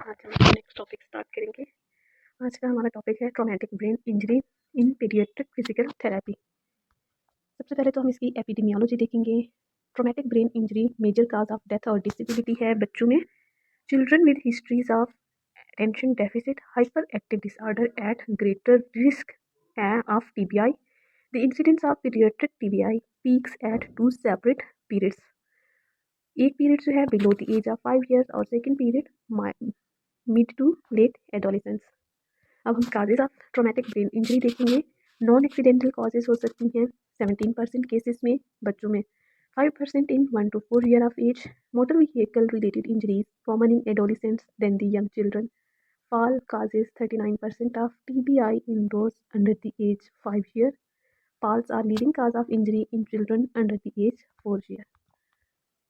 आज हम अपना नेक्स्ट टॉपिक स्टार्ट करेंगे। आज का हमारा टॉपिक है traumatic brain injury in paediatric physical therapy. सबसे पहले तो हम इसकी एपिडेमियोलॉजी देखेंगे। Traumatic brain injury major cause of death और डिसेबिलिटी है बच्चों में। Children with histories of attention deficit hyperactive disorder at greater risk of TBI. The incidence of paediatric TBI peaks at 2 separate periods. एक period जो है below the age of 5 years और second period mid to late adolescence. अब हम causes of traumatic brain injury देखेंगे। Non accidental causes हो सकती हैं 17% केसेस में बच्चों में, 5% in 1 to 4 year of age. Motor vehicle related injuries common in adolescents than the young children. fall causes 39% of TBI in those under the age 5 year. Falls are leading cause of injury in children under the age 4 year.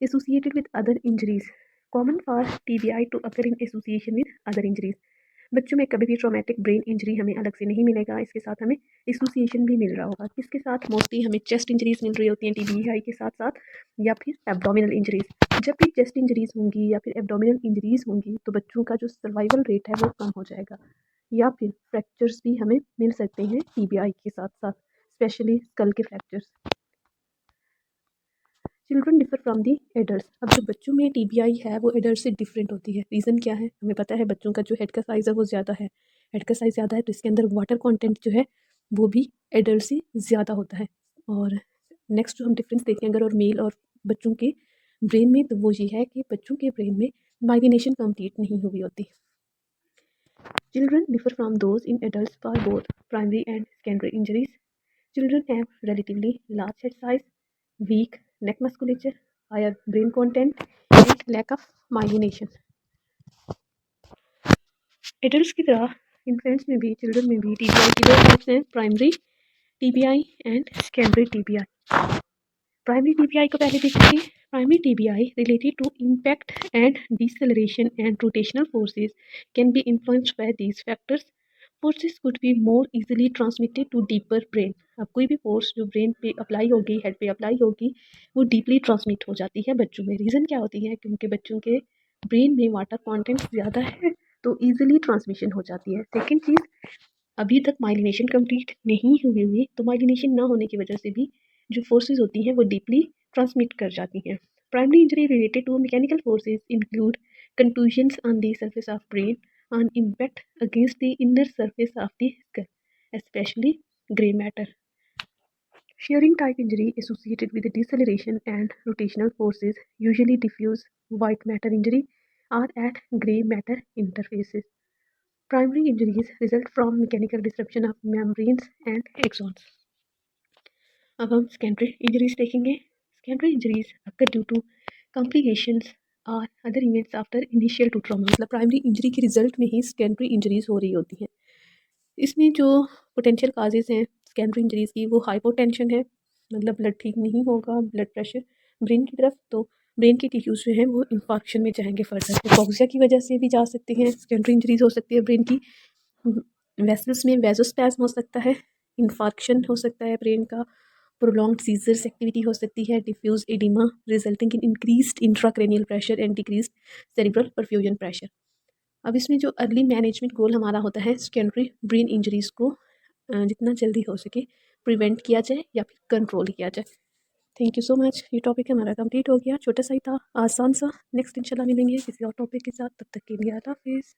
Associated with other injuries. Common for TBI to occur in association with other injuries. बच्चों में कभी भी traumatic brain injury हमें अलग से नहीं मिलेगा, इसके साथ हमें एसोसिएशन भी मिल रहा होगा। किसके साथ? मोस्टली हमें चेस्ट इंजरीज मिल रही होती हैं टीबीआई के साथ साथ, या फिर एब्डोमिनल इंजरीज। जब भी चेस्ट इंजरीज होंगी या फिर एब्डोमिनल इंजरीज होंगी तो बच्चों का जो सर्वाइवल रेट है वो कम हो जाएगा, या फिर फ्रैक्चर्स भी हमें मिल सकते हैं टीबीआई के साथ साथ, स्पेशली स्कल के fractures. Children differ from the adult. अब जो बच्चों में टीबीआई है वो एडल्ट से डिफरेंट होती है। रीज़न क्या है? हमें पता है बच्चों का जो हेड का साइज़ है वो ज़्यादा है। हेड का साइज़ ज़्यादा है तो इसके अंदर वाटर कंटेंट जो है वो भी एडल्ट से ज़्यादा होता है। और नेक्स्ट जो हम डिफरेंस देखें अगर और मेल और बच्चों के ब्रेन में, तो वो ये है कि बच्चों के ब्रेन में माइलिनेशन कंप्लीट नहीं हुई होती। Children differ from those in adult for both primary and secondary injuries. Children have relatively large head size, weak neck musculature, higher brain content, and lack of myelination. Adults की तरह infants में भी, children में भी TBI की दो types हैं, primary TBI and secondary TBI. Primary TBI को पहले देखेंगे। Primary TBI related to impact and deceleration and rotational forces can be influenced by these factors. Forces could be more easily transmitted to deeper brain. अब कोई भी force जो brain पे apply होगी, head पे अप्लाई होगी, वो डीपली ट्रांसमिट हो जाती है बच्चों में। रीज़न क्या होती है? क्योंकि बच्चों के ब्रेन में वाटर कॉन्टेंट ज़्यादा है तो ईजिली ट्रांसमिशन हो जाती है। सेकेंड चीज़, अभी तक माइलिनेशन कंप्लीट नहीं हुई तो माइलिनेशन ना होने की वजह से भी जो फोर्सेस होती हैं वो डीपली ट्रांसमिट कर जाती हैं। Primary injury related to mechanical forces include contusions on the surface of brain on impact against the inner surface of the skull, especially gray matter. Shearing type injury associated with deceleration and rotational forces, usually diffuse white matter injury or at gray matter interfaces. Primary injuries result from mechanical disruption of membranes and axons. अब हम secondary injuries देखेंगे। Secondary injuries occur due to complications और other events after initial to trauma. मतलब primary injury के result में ही secondary injuries हो रही होती हैं। इसमें जो पोटेंशियल काजेज हैं सेकेंडरी इंजरीज की, वो हाइपोटेंशन है, मतलब ब्लड ठीक नहीं होगा, ब्लड प्रेशर ब्रेन की तरफ, तो ब्रेन के टिश्यूज जो हैं वो इन्फॉक्शन में जाएंगे फर्दर। हिपोक्सिया की वजह से भी जा सकते हैं, सेकेंडरी इंजरीज हो सकती है ब्रेन की। वेसल्स में वेजोस्पैज्म हो सकता है, इन्फॉक्शन हो सकता है ब्रेन का, प्रोलॉन्ग्ड सीजर्स एक्टिविटी हो सकती है, diffuse edema resulting in increased intracranial pressure and decreased cerebral perfusion pressure. अब इसमें जो अर्ली मैनेजमेंट गोल हमारा होता है सेकेंडरी ब्रेन इंजरीज़ को जितना जल्दी हो सके प्रिवेंट किया जाए या फिर कंट्रोल किया जाए। Thank you so much. ये टॉपिक हमारा कंप्लीट हो गया, छोटा सा ही था, आसान सा। नेक्स्ट इंशाल्लाह मिलेंगे किसी और टॉपिक के साथ, तब तक के लिए अल्लाह हाफिज़।